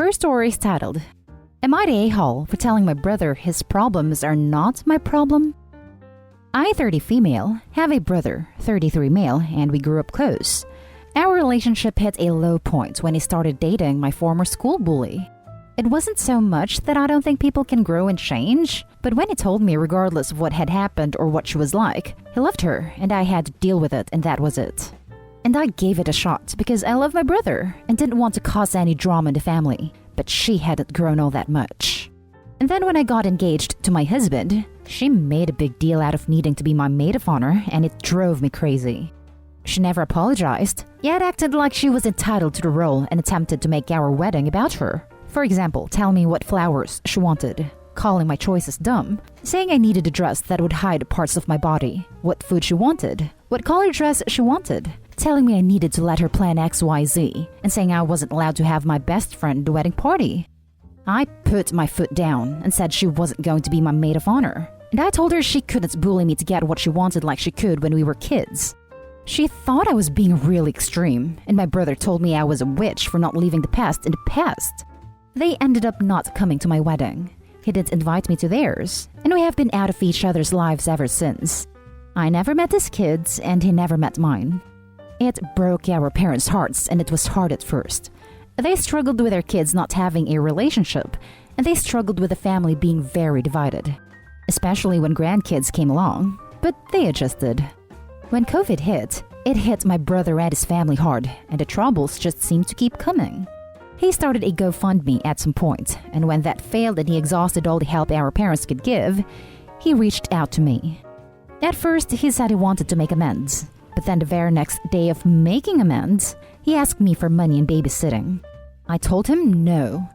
first story is titled, Am I the a-hole for telling my brother his problems are not my problem? I, 30 female, have a brother, 33 male, and we grew up close. Our relationship hit a low point when he started dating my former school bully. It wasn't so much that I don't think people can grow and change, but when he told me regardless of what had happened or what she was like, he loved her and I had to deal with it, and that was it. And I gave it a shot because I love my brother and didn't want to cause any drama in the family, but she hadn't grown all that much. And then when I got engaged to my husband, she made a big deal out of needing to be my maid of honor, and it drove me crazy. She never apologized, yet acted like she was entitled to the role and attempted to make our wedding about her. For example, tell me what flowers she wanted, calling my choices dumb, saying I needed a dress that would hide parts of my body, what food she wanted, what color dress she wanted, telling me I needed to let her plan XYZ, and saying I wasn't allowed to have my best friend at the wedding party. I put my foot down and said she wasn't going to be my maid of honor, and I told her she couldn't bully me to get what she wanted like she could when we were kids. She thought I was being really extreme, and my brother told me I was a witch for not leaving the past in the past. They ended up not coming to my wedding. He didn't invite me to theirs, and we have been out of each other's lives ever since. I never met his kids, and he never met mine. It broke our parents' hearts, and it was hard at first. They struggled with their kids not having a relationship, and they struggled with the family being very divided, especially when grandkids came along, but they adjusted. When COVID hit, it hit my brother and his family hard, and the troubles just seemed to keep coming. He started a GoFundMe at some point, and when that failed and he exhausted all the help our parents could give, he reached out to me. At first, he said he wanted to make amends, but then the very next day of making amends, he asked me for money and babysitting. I told him no.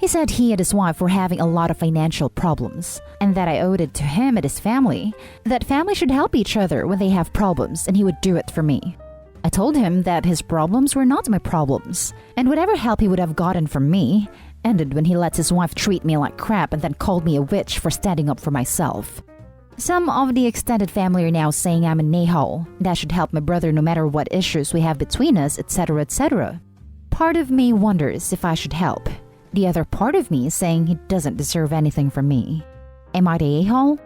He said he and his wife were having a lot of financial problems, and that I owed it to him and his family, that family should help each other when they have problems, and he would do it for me. I told him that his problems were not my problems, and whatever help he would have gotten from me ended when he let his wife treat me like crap and then called me a witch for standing up for myself. Some of the extended family are now saying I'm an a-hole, and I should help my brother no matter what issues we have between us, etc., etc. Part of me wonders if I should help. The other part of me is saying he doesn't deserve anything from me. Am I the a-hole?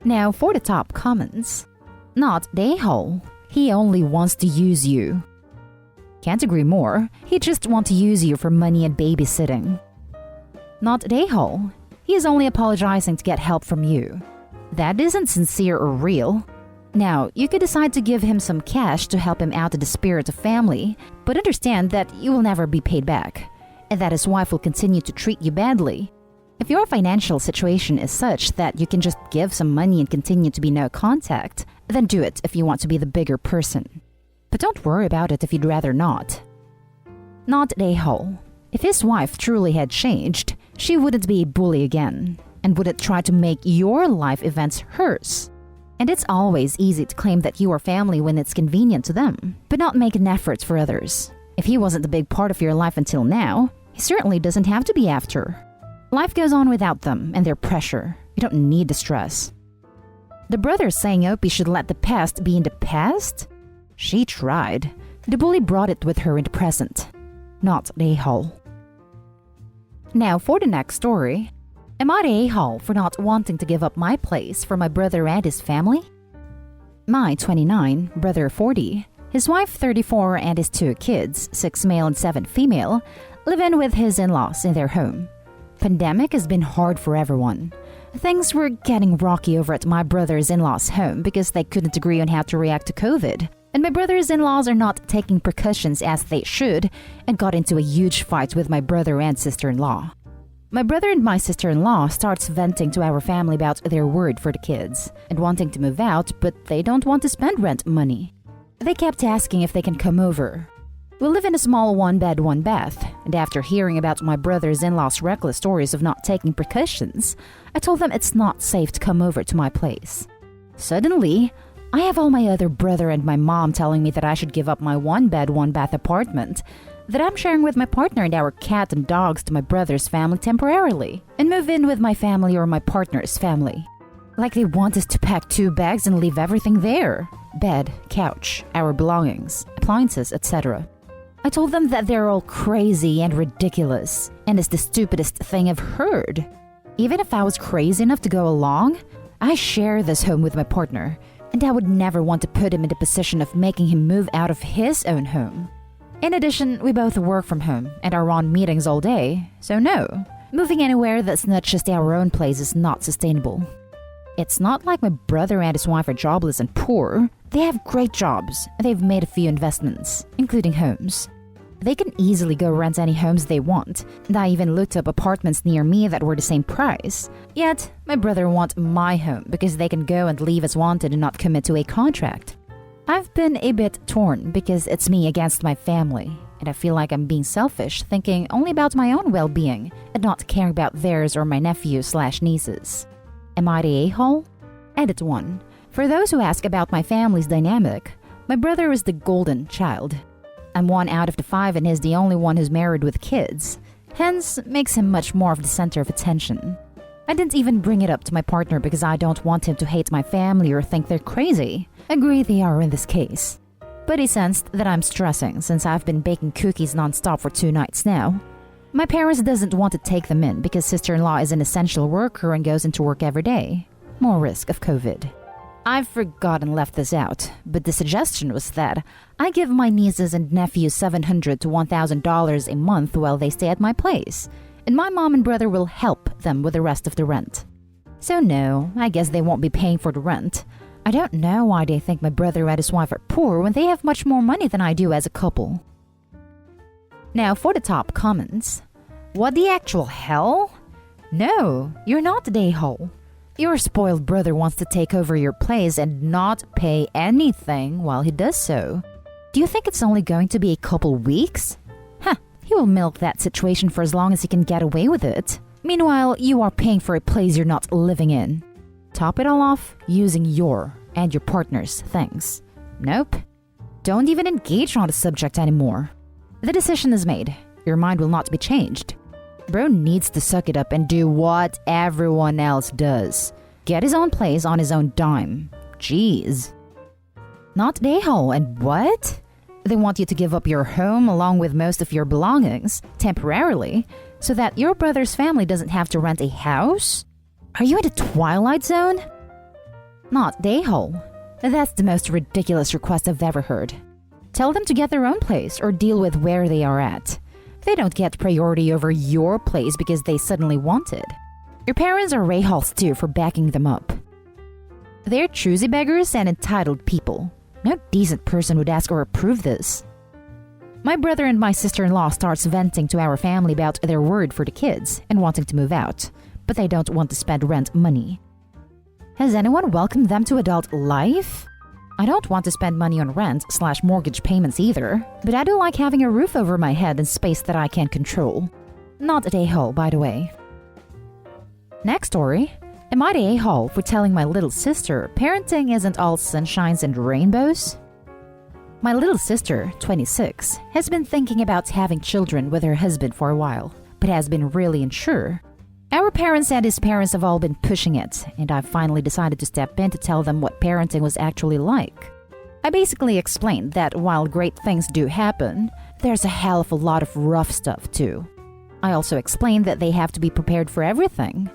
Now for the top comments. Not the a-hole. He only wants to use you. Can't agree more. He just wants to use you for money and babysitting. Not the a-hole. He is only apologizing to get help from you. That isn't sincere or real. Now, you could decide to give him some cash to help him out of the spirit of family, but understand that you will never be paid back, and that his wife will continue to treat you badly. If your financial situation is such that you can just give some money and continue to be no contact, then do it if you want to be the bigger person. But don't worry about it if you'd rather not. Not the a-hole. If his wife truly had changed, she wouldn't be a bully again, and wouldn't try to make your life events hers. And it's always easy to claim that you are family when it's convenient to them, but not make an effort for others. If he wasn't a big part of your life until now, he certainly doesn't have to be after. Life goes on without them and their pressure. You don't need the stress. The brother saying Opie should let the past be in the past? She tried. The bully brought it with her in the present. Not the a-hole. Now for the next story. Am I the a-hole for not wanting to give up my place for my brother and his family? My 29, brother 40, his wife 34 and his 2 kids, 6 male and 7 female, live in with his in-laws in their home. Pandemic has been hard for everyone. Things were getting rocky over at my brother's in-laws' home because they couldn't agree on how to react to COVID. And my brother's in-laws are not taking precautions as they should and got into a huge fight with my brother and sister-in-law. My brother and my sister-in-law starts venting to our family about their word for the kids and wanting to move out, but they don't want to spend rent money. They kept asking if they can come over. We live in a small 1-bed, 1-bath, and after hearing about my brother's in-laws' reckless stories of not taking precautions, I told them it's not safe to come over to my place. Suddenly, I have all my other brother and my mom telling me that I should give up my 1-bed, 1-bath apartment that I'm sharing with my partner and our cat and dogs to my brother's family temporarily and move in with my family or my partner's family. Like they want us to pack 2 bags and leave everything there. Bed, couch, our belongings, appliances, etc. I told them that they're all crazy and ridiculous, and it's the stupidest thing I've heard. Even if I was crazy enough to go along, I share this home with my partner, and I would never want to put him in the position of making him move out of his own home. In addition, we both work from home and are on meetings all day, so no, moving anywhere that's not just our own place is not sustainable. It's not like my brother and his wife are jobless and poor. They have great jobs. They've made a few investments, including homes. They can easily go rent any homes they want, and I even looked up apartments near me that were the same price. Yet, my brother wants my home because they can go and leave as wanted and not commit to a contract. I've been a bit torn because it's me against my family, and I feel like I'm being selfish, thinking only about my own well-being and not caring about theirs or my nephews/nieces. Am I the a-hole? Edit 1. For those who ask about my family's dynamic, my brother is the golden child. I'm 1 out of the 5 and he's the only one who's married with kids, hence makes him much more of the center of attention. I didn't even bring it up to my partner because I don't want him to hate my family or think they're crazy. Agree they are in this case. But he sensed that I'm stressing since I've been baking cookies non-stop for 2 nights now. My parents doesn't want to take them in because sister-in-law is an essential worker and goes into work every day. More risk of COVID. I've forgotten left this out, but the suggestion was that I give my nieces and nephews $700 to $1,000 a month while they stay at my place, and my mom and brother will help them with the rest of the rent. So no, I guess they won't be paying for the rent. I don't know why they think my brother and his wife are poor when they have much more money than I do as a couple. Now for the top comments. What the actual hell? No, you're not the a-hole. Your spoiled brother wants to take over your place and not pay anything while he does so. Do you think it's only going to be a couple weeks? He will milk that situation for as long as he can get away with it. Meanwhile, you are paying for a place you're not living in. Top it all off using your and your partner's things. Nope. Don't even engage on the subject anymore. The decision is made. Your mind will not be changed. Bro needs to suck it up and do what everyone else does. Get his own place on his own dime. Jeez. Not the a-hole, and what? They want you to give up your home along with most of your belongings, temporarily, so that your brother's family doesn't have to rent a house? Are you in the Twilight Zone? Not the a-hole. That's the most ridiculous request I've ever heard. Tell them to get their own place or deal with where they are at. They don't get priority over your place because they suddenly want it. Your parents are a-holes too for backing them up. They're choosy beggars and entitled people. No decent person would ask or approve this. My brother and my sister-in-law starts venting to our family about their word for the kids and wanting to move out, but they don't want to spend rent money. Has anyone welcomed them to adult life? I don't want to spend money on rent/mortgage payments either, but I do like having a roof over my head and space that I can control. Not the a-hole, by the way. Next story. Am I the a-hole for telling my little sister parenting isn't all sunshines and rainbows? My little sister, 26, has been thinking about having children with her husband for a while, but has been really unsure. Our parents and his parents have all been pushing it, and I've finally decided to step in to tell them what parenting was actually like. I basically explained that while great things do happen, there's a hell of a lot of rough stuff too. I also explained that they have to be prepared for everything.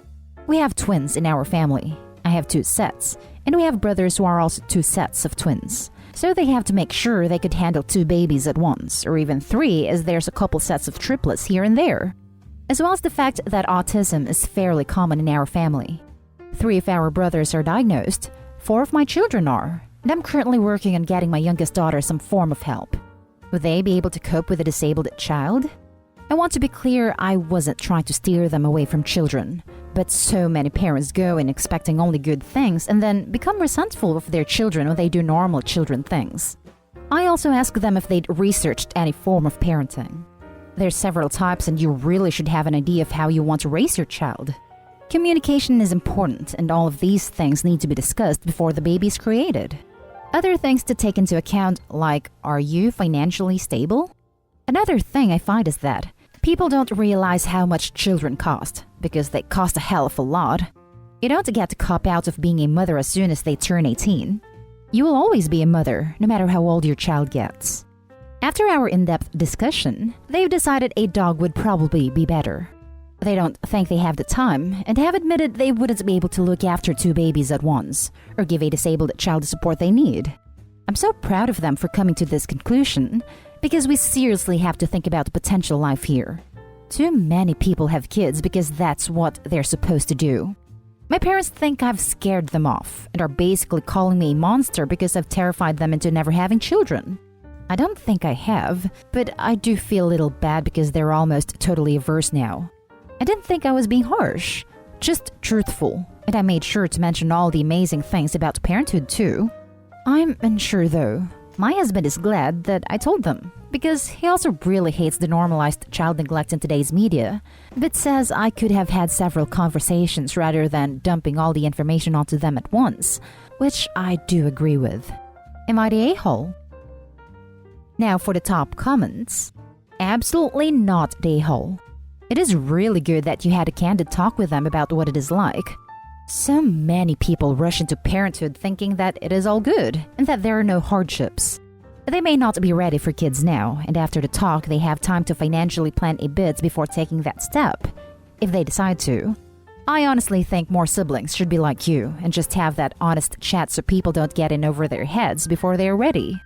We have twins in our family. I have 2 sets, and we have brothers who are also 2 sets of twins. So they have to make sure they could handle 2 babies at once, or even 3 as there's a couple sets of triplets here and there. As well as the fact that autism is fairly common in our family. 3 of our brothers are diagnosed, 4 of my children are, and I'm currently working on getting my youngest daughter some form of help. Would they be able to cope with a disabled child? I want to be clear, I wasn't trying to steer them away from children, but so many parents go in expecting only good things and then become resentful of their children when they do normal children things. I also asked them if they'd researched any form of parenting. There's several types and you really should have an idea of how you want to raise your child. Communication is important and all of these things need to be discussed before the baby is created. Other things to take into account like, are you financially stable? Another thing I find is that people don't realize how much children cost because they cost a hell of a lot. You don't get to cop out of being a mother as soon as they turn 18. You will always be a mother no matter how old your child gets. After our in-depth discussion, they've decided a dog would probably be better. They don't think they have the time and have admitted they wouldn't be able to look after 2 babies at once or give a disabled child the support they need. I'm so proud of them for coming to this conclusion because we seriously have to think about the potential life here. Too many people have kids because that's what they're supposed to do. My parents think I've scared them off and are basically calling me a monster because I've terrified them into never having children. I don't think I have, but I do feel a little bad because they're almost totally averse now. I didn't think I was being harsh, just truthful, and I made sure to mention all the amazing things about parenthood too. I'm unsure though. My husband is glad that I told them, because he also really hates the normalized child neglect in today's media, but says I could have had several conversations rather than dumping all the information onto them at once, which I do agree with. Am I the a-hole? Now for the top comments. Absolutely not the a-hole. It is really good that you had a candid talk with them about what it is like. So many people rush into parenthood thinking that it is all good and that there are no hardships. They may not be ready for kids now, and after the talk they have time to financially plan a bit before taking that step, if they decide to. I honestly think more siblings should be like you and just have that honest chat so people don't get in over their heads before they are ready.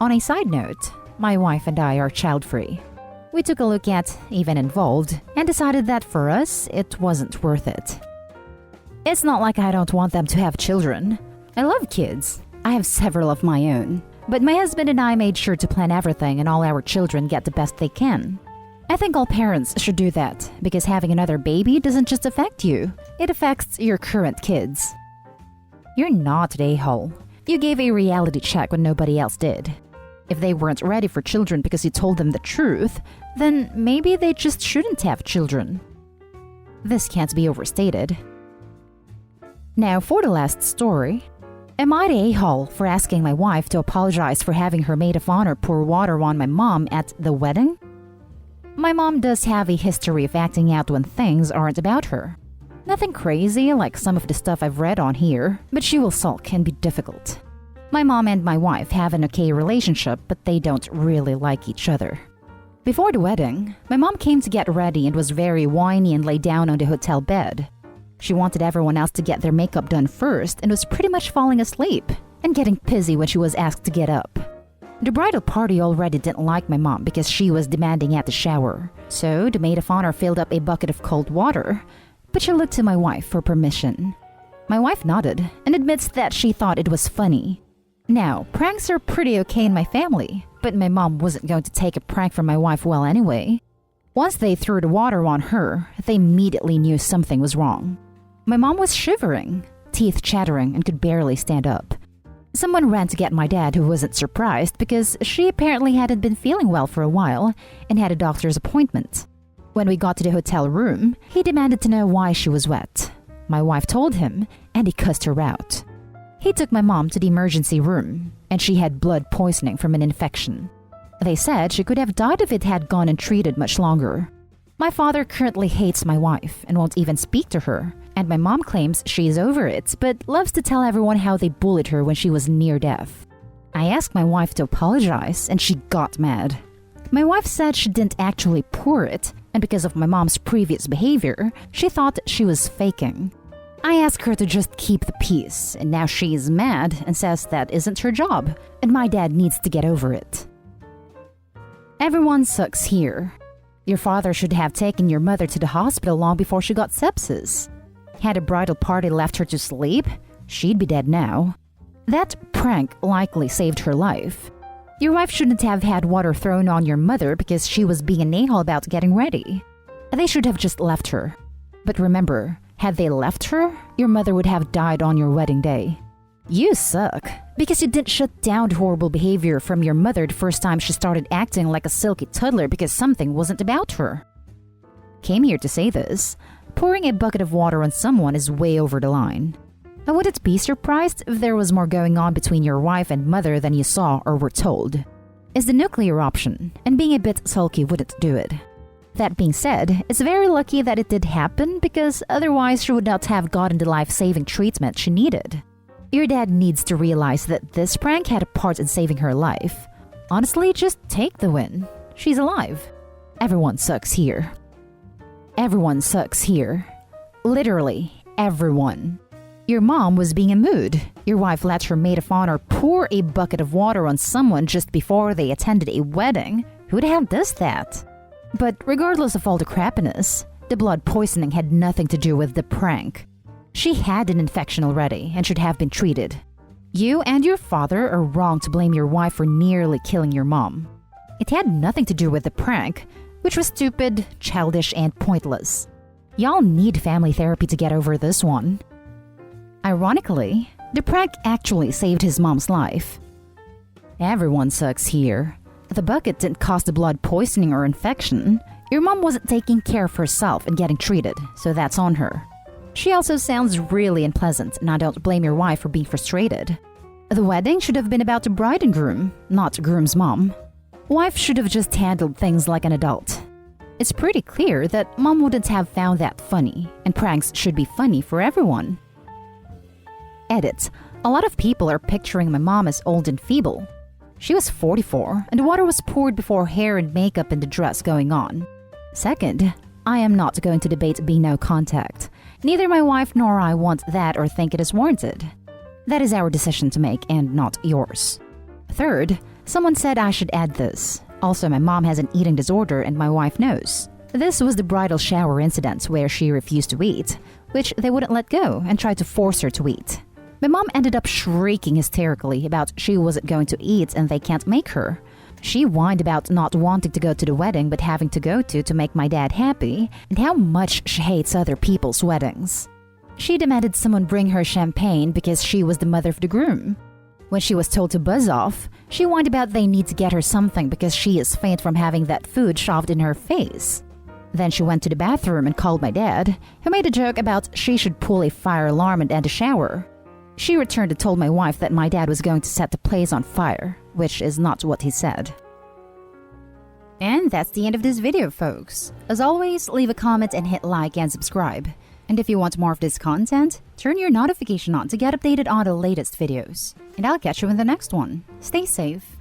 On a side note, my wife and I are child-free. We took a look at Even Involved and decided that for us, it wasn't worth it. It's not like I don't want them to have children. I love kids. I have several of my own. But my husband and I made sure to plan everything and all our children get the best they can. I think all parents should do that because having another baby doesn't just affect you, it affects your current kids. You're not an a-hole. You gave a reality check when nobody else did. If they weren't ready for children because you told them the truth, then maybe they just shouldn't have children. This can't be overstated. Now for the last story. Am I the a-hole for asking my wife to apologize for having her maid of honor pour water on my mom at the wedding? My mom does have a history of acting out when things aren't about her. Nothing crazy like some of the stuff I've read on here, but she will sulk and be difficult. My mom and my wife have an okay relationship, but they don't really like each other. Before the wedding, my mom came to get ready and was very whiny and lay down on the hotel bed. She wanted everyone else to get their makeup done first and was pretty much falling asleep and getting pissy when she was asked to get up. The bridal party already didn't like my mom because she was demanding at the shower, so the maid of honor filled up a bucket of cold water, but she looked to my wife for permission. My wife nodded and admits that she thought it was funny. Now, pranks are pretty okay in my family, but my mom wasn't going to take a prank from my wife well anyway. Once they threw the water on her, they immediately knew something was wrong. My mom was shivering, teeth chattering, and could barely stand up. Someone ran to get my dad, who wasn't surprised because she apparently hadn't been feeling well for a while and had a doctor's appointment. When we got to the hotel room, he demanded to know why she was wet. My wife told him, and he cussed her out. He took my mom to the emergency room, and she had blood poisoning from an infection. They said she could have died if it had gone untreated much longer. My father currently hates my wife and won't even speak to her, and my mom claims she's over it, but loves to tell everyone how they bullied her when she was near death. I asked my wife to apologize, and she got mad. My wife said she didn't actually pour it, and because of my mom's previous behavior, she thought she was faking. I asked her to just keep the peace, and now she's mad and says that isn't her job, and my dad needs to get over it. Everyone sucks here. Your father should have taken your mother to the hospital long before she got sepsis. Had a bridal party left her to sleep, she'd be dead now. That prank likely saved her life. Your wife shouldn't have had water thrown on your mother because she was being an a-hole about getting ready. They should have just left her. But remember, had they left her, your mother would have died on your wedding day. You suck, because you didn't shut down the horrible behavior from your mother the first time she started acting like a silky toddler because something wasn't about her. Came here to say this. Pouring a bucket of water on someone is way over the line. I wouldn't be surprised if there was more going on between your wife and mother than you saw or were told. It's the nuclear option, and being a bit sulky wouldn't do it. That being said, it's very lucky that it did happen because otherwise she would not have gotten the life-saving treatment she needed. Your dad needs to realize that this prank had a part in saving her life. Honestly, just take the win. She's alive. Everyone sucks here. Everyone sucks here. Literally, everyone. Your mom was being a mood. Your wife let her maid of honor pour a bucket of water on someone just before they attended a wedding. Who the hell does that? But regardless of all the crappiness, the blood poisoning had nothing to do with the prank. She had an infection already and should have been treated. You and your father are wrong to blame your wife for nearly killing your mom. It had nothing to do with the prank, which was stupid, childish, and pointless. Y'all need family therapy to get over this one. Ironically, the prank actually saved his mom's life. Everyone sucks here. The bucket didn't cause the blood poisoning or infection. Your mom wasn't taking care of herself and getting treated, so that's on her. She also sounds really unpleasant, and I don't blame your wife for being frustrated. The wedding should have been about the bride and groom, not groom's mom. Wife should have just handled things like an adult. It's pretty clear that mom wouldn't have found that funny, and pranks should be funny for everyone. Edit. A lot of people are picturing my mom as old and feeble. She was 44, and the water was poured before hair and makeup and the dress going on. Second, I am not going to debate being no contact. Neither my wife nor I want that or think it is warranted. That is our decision to make and not yours. Third, someone said I should add this. Also, my mom has an eating disorder and my wife knows. This was the bridal shower incident where she refused to eat, which they wouldn't let go and tried to force her to eat. My mom ended up shrieking hysterically about she wasn't going to eat and they can't make her. She whined about not wanting to go to the wedding but having to go to make my dad happy, and how much she hates other people's weddings. She demanded someone bring her champagne because she was the mother of the groom. When she was told to buzz off, she whined about they need to get her something because she is faint from having that food shoved in her face. Then she went to the bathroom and called my dad, who made a joke about she should pull a fire alarm and end the shower. She returned and told my wife that my dad was going to set the place on fire, which is not what he said. And that's the end of this video, folks. As always, leave a comment and hit like and subscribe. And if you want more of this content, turn your notification on to get updated on the latest videos. And I'll catch you in the next one. Stay safe.